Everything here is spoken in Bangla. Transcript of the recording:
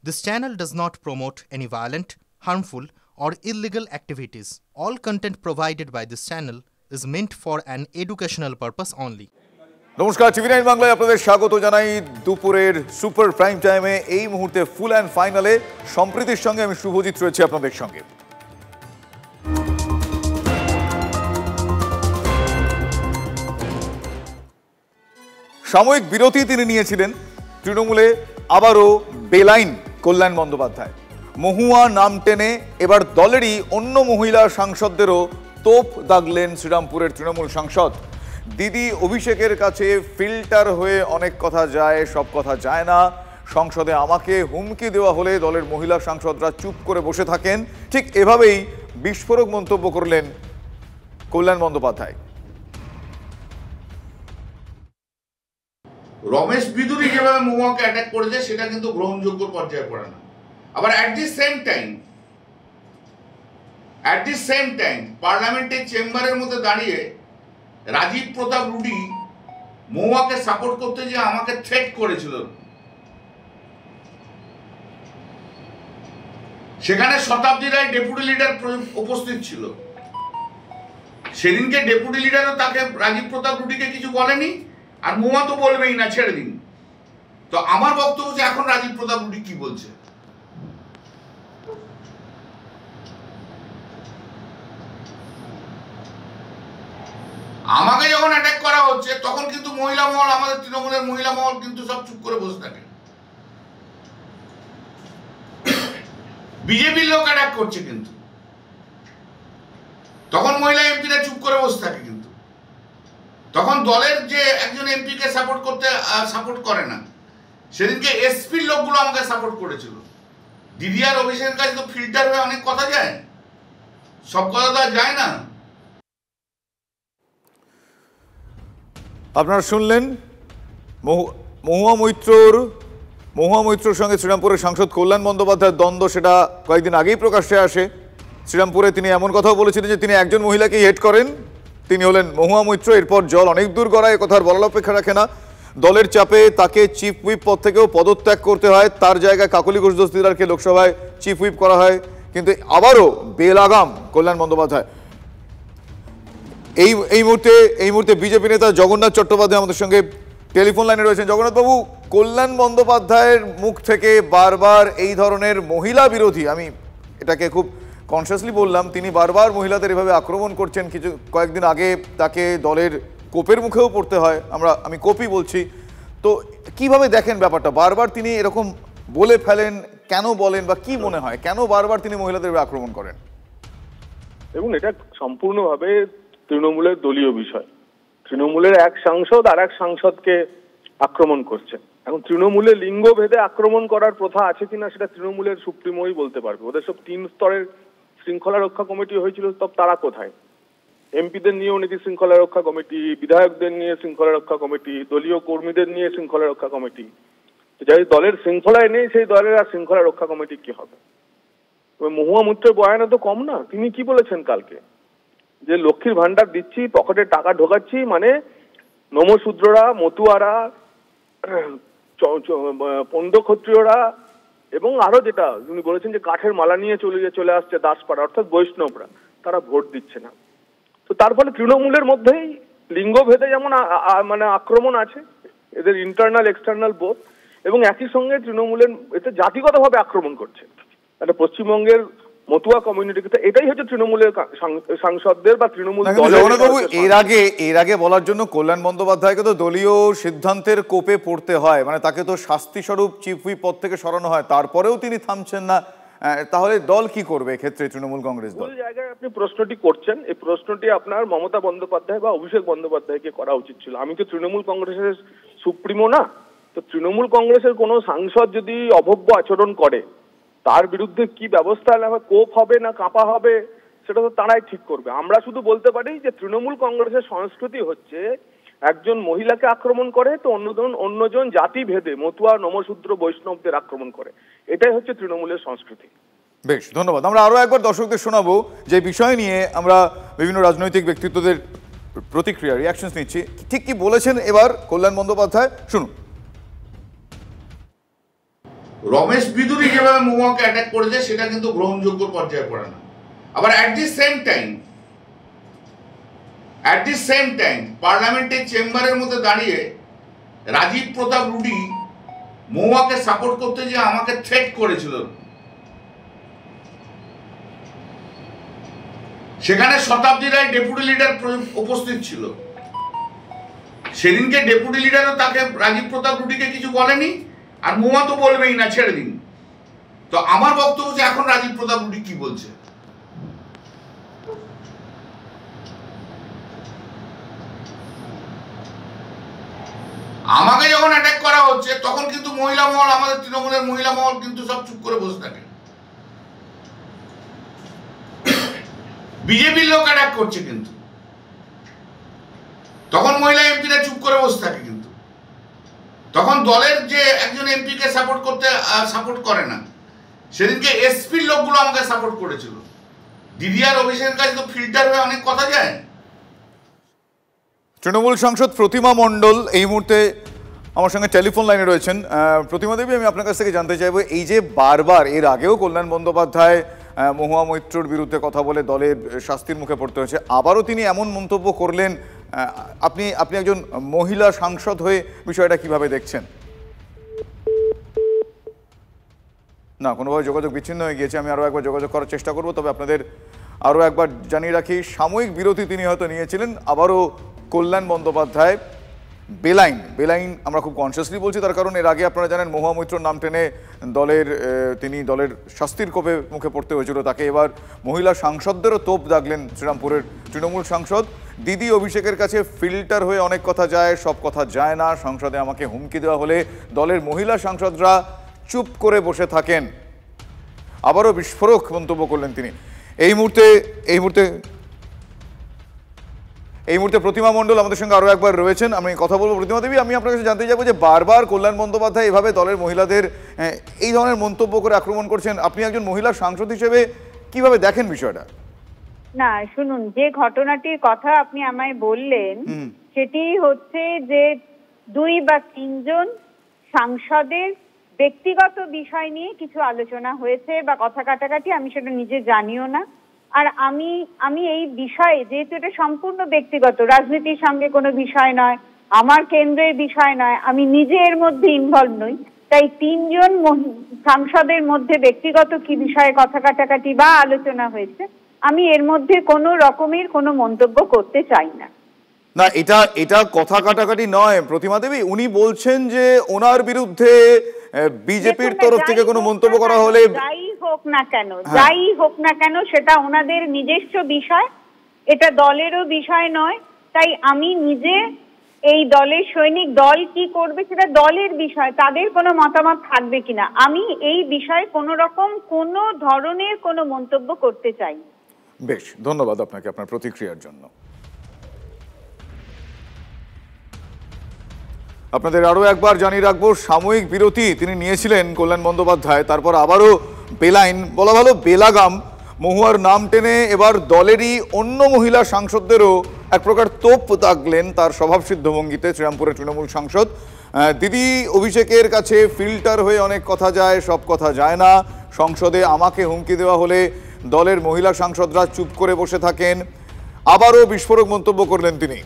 This channel does not promote any violent, harmful, or illegal activities. All content provided by this channel is meant for an educational purpose only. নমস্কার, টিভি9 বাংলায় আপনাদের স্বাগত জানাই দুপুরের সুপার প্রাইম টাইমে। এই মুহূর্তে ফুল অ্যান্ড ফাইনালে সম্প্রীতির সঙ্গে আমি শুভজিৎ রয়েছি আপনাদের সঙ্গে। সাময়িক বিরতি তিনি নিয়েছিলেন। তৃণমূলে আবারও বেলাইন কল্যাণ বন্দ্যোপাধ্যায়। মহুয়া নাম টেনে এবার দলেরই অন্য মহিলা সাংসদদেরও তোপ দাগলেন শ্রীরামপুরের তৃণমূল সাংসদ। দিদি অভিষেকের কাছে ফিল্টার হয়ে অনেক কথা যায়, সব কথা যায় না। সংসদে আমাকে হুমকি দেওয়া হলে দলের মহিলা সাংসদরা চুপ করে বসে থাকেন। ঠিক এভাবেই বিস্ফোরক মন্তব্য করলেন কল্যাণ বন্দ্যোপাধ্যায়। রমেশ বিদুরি যেভাবে মহুয়াকে অ্যাটাক করেছে সেটা কিন্তু গ্রহণযোগ্য পর্যায়ে পড়ে না। আবার অ্যাট দি সেম টাইম পার্লামেন্টের চেম্বারের মধ্যে দাঁড়িয়ে রাজীব প্রতাপ রুডি মহুয়াকে সাপোর্ট করতে যে আমাকে থ্রেট করেছিল, সেখানে শতাব্দী রায় ডেপুটি লিডার উপস্থিত ছিল। সেদিনকে ডেপুটি লিডারও তাকে রাজীব প্রতাপ রুডিকে কিছু বলেনি, আর মহুয়া তো বলবেই না, ছেড়ে দিন। তো আমার বক্তব্য যে এখন রাজীব প্রতাপ রুডি কি বলছে, আমাকে যখন অ্যাটাক করা হচ্ছে তখন কিন্তু মহিলা মহল, আমাদের তৃণমূলের মহিলা মহল কিন্তু সব চুপ করে বসে থাকে। বিজেপির লোক অ্যাটাক করছে কিন্তু তখন মহিলা এমপিরা চুপ করে বসে থাকে, কিন্তু তখন দলের যে একজন এমপিকে সাপোর্ট করে না। সেদিনকে এসপির লোকগুলো আমাকে সাপোর্ট করেছিল। দিদি আর অভিষেকের কাছে তো ফিল্টার হয়ে অনেক কথা যায়, সব কথা তো আর যায় না। আপনারা শুনলেন মহুয়া মৈত্রর সঙ্গে শ্রীরামপুরের সাংসদ কল্যাণ বন্দ্যোপাধ্যায়ের দ্বন্দ্ব। সেটা কয়েকদিন আগেই প্রকাশ্যে আসে। শ্রীরামপুরে তিনি এমন কথাও বলেছিলেন যে তিনি একজন মহিলাকে হেট করেন, তিনি হলেন মহুয়া মৈত্র। এরপর জল অনেক দূর গড়ায়, কথার বলার অপেক্ষা রাখে না। দলের চাপে তাকে চিফ হুইপ পদ থেকেও পদত্যাগ করতে হয়। তার জায়গায় কাকলি ঘোষ দস্তিদারকে লোকসভায় চিফ হুইপ করা হয়। কিন্তু আবারও বেলাগাম কল্যাণ বন্দ্যোপাধ্যায়। এই মুহূর্তে বিজেপি নেতা জগন্নাথ চট্টোপাধ্যায় আমাদের সঙ্গে টেলিফোন লাইনে রয়েছেন। জগন্নাথবাবু, কল্যাণ বন্দ্যোপাধ্যায়ের মুখ থেকে বারবার এই ধরনের মহিলা বিরোধী, আমি এটাকে খুব কনসিয়াসলি বললাম, তিনি বারবার মহিলাদের এভাবে আক্রমণ করছেন। কয়েকদিন আগে তাকে দলের কোপের মুখেও পড়তে হয়, আমি কোপই বলছি। তো কিভাবে দেখেন ব্যাপারটা? বারবার তিনি এরকম বলে ফেলেন, কেন বলেন, বা কি মনে হয় কেন বারবার তিনি মহিলাদের আক্রমণ করেন? এবং এটা সম্পূর্ণভাবে তৃণমূলের দলীয় বিষয়। তৃণমূলের এক সাংসদ আর এক সাংসদকে আক্রমণ করছে। এখন তৃণমূলের লিঙ্গ ভেদে আক্রমণ করার প্রথা আছে কিনা সেটা তৃণমূলের সুপ্রিমোই বলতে পারবে। ওদের সব 3 স্তরের শৃঙ্খলা রক্ষা কমিটি হয়েছিল, তব তারা কোথায়? এমপিদের নিয়েও নাকি শৃঙ্খলা রক্ষা কমিটি, বিধায়কদের নিয়ে শৃঙ্খলা রক্ষা কমিটি, দলীয় কর্মীদের নিয়ে শৃঙ্খলা রক্ষা কমিটি। যাই দলের শৃঙ্খলায় নেই, সেই দলের আর শৃঙ্খলা রক্ষা কমিটি কি হবে? মহুয়া মৈত্রের বয়ানে তো কম না। তিনি কি বলেছেন কালকে, যে লক্ষ্মীর ভান্ডার দিচ্ছি, পকেটে টাকা ঢোকাচ্ছি, মানে নমশূদ্ররা, মতুয়ারা, পণ্ড ক্ষত্রিয়রা এবং আরো যেটা উনি বলেছেন যে কাঠের মালা নিয়ে চলে আসছে দাসপাড়া, অর্থাৎ বৈষ্ণবরা, তারা ভোট দিচ্ছে না। তো তার ফলে তৃণমূলের মধ্যেই লিঙ্গ ভেদে যেমন মানে আক্রমণ আছে, এদের ইন্টারনাল এক্সটার্নাল বোধ, এবং একই সঙ্গে তৃণমূলের এতে জাতিগতভাবে আক্রমণ করছে। একটা পশ্চিমবঙ্গের মতুয়া কমিউনিটি, এটাই হচ্ছে তৃণমূলের সাংসদদের বা তৃণমূল এর আগে বলার জন্য কল্যাণ বন্দ্যোপাধ্যায়কে তো দলীয় সিদ্ধান্তের কোপে পড়তে হয়, মানে তাকে তো শাস্তি স্বরূপ চিফ হুইপ পদ থেকে সরানো হয়, তারপরেও তিনি থামছেন না। তাহলে দল কি করবে ক্ষেত্রে? তৃণমূল কংগ্রেস দল জায়গায় আপনি প্রশ্নটি করছেন, এই প্রশ্নটি আপনার মমতা বন্দ্যোপাধ্যায় বা অভিষেক বন্দ্যোপাধ্যায়কে করা উচিত ছিল। আমি তো তৃণমূল কংগ্রেসের সুপ্রিমো না। তো তৃণমূল কংগ্রেসের কোনো সাংসদ যদি অভব্য আচরণ করে, তার বিরুদ্ধে কি ব্যবস্থা নেওয়া, কোপ হবে না কাঁপা হবে, সেটা তো তারাই ঠিক করবে। আমরা শুধু বলতে পারি যে তৃণমূল কংগ্রেসের সংস্কৃতি হচ্ছে একজন মহিলাকে আক্রমণ করে তো অন্যজন জাতি ভেদে মতুয়া, নমশূদ্র, বৈষ্ণবদের আক্রমণ করে। এটাই হচ্ছে তৃণমূলের সংস্কৃতি। বেশ, ধন্যবাদ। আমরা আরো একবার দর্শকদের শোনাবো যে বিষয় নিয়ে আমরা বিভিন্ন রাজনৈতিক ব্যক্তিত্বদের প্রতিক্রিয়া, রিয়াকশনস নিচ্ছি। ঠিক কি বলেছেন এবার কল্যাণ বন্দ্যোপাধ্যায়, শুনুন। রমেশ বিদুরি যেভাবে মহুয়াকে অ্যাটাক করেছে সেটা কিন্তু গ্রহণযোগ্য পর্যায়ে পড়ে না। আবার অ্যাট দি সেম টাইম পার্লামেন্টের চেম্বারের মধ্যে দাঁড়িয়ে রাজীব প্রতাপ রুডি মহুয়াকে সাপোর্ট করতে যে আমাকে থ্রেট করেছিল, সেখানে শতাব্দী রায় ডেপুটি লিডার উপস্থিত ছিল। সেদিনকে ডেপুটি লিডারও তাকে রাজীব প্রতাপ রুডিকে কিছু বলেনি, আর মহুয়া তো বলবেই না, ছেড়ে দিন। তো আমার বক্তব্য যে এখন রাজীব প্রতাপ রুডি কি বলছে, আমাকে যখন অ্যাটাক করা হচ্ছে তখন কিন্তু মহিলা মহল, আমাদের তৃণমূলের মহিলা মহল কিন্তু সব চুপ করে বসে থাকে। বিজেপির লোক অ্যাটাক করছে কিন্তু তখন মহিলা এমপিরা চুপ করে বসে থাকে, কিন্তু তখন দলের যে একজন এমপিকে সাপোর্ট করে না। সেদিনকে এসপির লোকগুলো আমাকে সাপোর্ট করেছিল। দিদি আর অভিষেকের কাছে তো ফিল্টার হয়ে অনেক কথা যায়। তৃণমূল সাংসদ প্রতিমা মণ্ডল এই মুহূর্তে আমার সঙ্গে টেলিফোন লাইনে রয়েছেন। প্রতিমা দেবী, আমি আপনার কাছ থেকে জানতে চাইবো, এই যে বারবার এর আগেও কল্যাণ বন্দ্যোপাধ্যায় মহুয়া মৈত্রর বিরুদ্ধে কথা বলে দলের শাস্তির মুখে পড়তে হয়েছে, আবারও তিনি এমন মন্তব্য করলেন, আপনি একজন মহিলা সাংসদ হয়ে বিষয়টা কিভাবে দেখছেন? না, কোনোভাবে যোগাযোগ বিচ্ছিন্ন হয়ে গিয়েছে। আমি আরও একবার যোগাযোগ করার চেষ্টা করব। তবে আপনাদের আরও একবার জানিয়ে রাখি, সাময়িক বিরতি তিনি হয়তো নিয়েছিলেন। আবারও কল্যাণ বন্দ্যোপাধ্যায় বেলাইন আমরা খুব কনসিয়াসলি বলছি, তার কারণ এর আগে আপনারা জানেন মহুয়া মৈত্রর নাম টেনে তিনি দলের শাস্তির কোপে মুখে পড়তে হয়েছিল তাকে। এবার মহিলা সাংসদদেরও তোপ দাগলেন শ্রীরামপুরের তৃণমূল সাংসদ। দিদি অভিষেকের কাছে ফিল্টার হয়ে অনেক কথা যায়, সব কথা যায় না। সংসদে আমাকে হুমকি দেওয়া হলে দলের মহিলা সাংসদরা চুপ করে বসে থাকেন। আবারও বিস্ফোরক মন্তব্য করলেন তিনি। এই মুহূর্তে প্রতিমা মণ্ডল আমাদের সঙ্গে আরও একবার রয়েছেন, আমি কথা বলবো। প্রতিমা দেবী, আমি আপনার কাছে জানতে চাইবো যে বারবার কল্যাণ বন্দ্যোপাধ্যায় এভাবে দলের মহিলাদের এই ধরনের মন্তব্য করে আক্রমণ করছেন, আপনি একজন মহিলা সাংসদ হিসেবে কিভাবে দেখেন বিষয়টা? না, শুনুন, যে ঘটনাটির কথা আপনি আমায় বললেন সেটি হচ্ছে যে 2 বা 3 জন সাংসদের ব্যক্তিগত বিষয় নিয়ে কিছু আলোচনা হয়েছে বা কথা কাটাকাটি, আমি সেটা নিজে জানিও না। আর আমি এই বিষয়ে, যেহেতু এটা সম্পূর্ণ ব্যক্তিগত, রাজনীতির সঙ্গে কোনো বিষয় নয়, আমার কেন্দ্রের বিষয় নয়, আমি নিজে এর মধ্যে ইনভলভ নই, তাই 3 জন সাংসদের মধ্যে ব্যক্তিগত কি বিষয়ে কথা কাটাকাটি বা আলোচনা হয়েছে, আমি এর মধ্যে কোনো রকমের কোনো মন্তব্য করতে চাই না। না, এটা কথা কাটাকাটি নয় প্রতিমা দেবী, উনি বলছেন যে ওনার বিরুদ্ধে বিজেপির তরফ থেকে কোনো মন্তব্য করা হলে যাই হোক না কেন সেটা ওনাদের নিজস্ব বিষয়, এটা দলেরও বিষয় নয়। তাই আমি নিজে এই দলের সৈনিক, দল কি করবে সেটা দলের বিষয়, তাদের কোনো মতামত থাকবে কিনা, আমি এই বিষয়ে কোনো রকম কোনো ধরনের কোনো মন্তব্য করতে চাই। বেশ, ধন্যবাদ আপনাকে আপনার প্রতিক্রিয়ার জন্য। আপনাদের আরও একবার জানিয়ে রাখবো, সাময়িক বিরতি তিনি নিয়েছিলেন কল্যাণ বন্দ্যোপাধ্যায়, তারপর আবারও বেলাইন, বলা ভালো বেলাগাম, মহুয়ার নাম টেনে এবার দলেরই অন্য মহিলা সাংসদদেরও এক প্রকার তোপ দাগলেন তার স্বভাবসিদ্ধ ভঙ্গিতে শ্রীরামপুরের তৃণমূল সাংসদ। দিদি অভিষেকের কাছে ফিল্টার হয়ে অনেক কথা যায়, সব কথা যায় না। সংসদে আমাকে হুমকি দেওয়া হলে দলের মহিলা সাংসদরা চুপ করে বসে থাকেন। আবারও বিস্ফোরক মন্তব্য করলেন তিনি।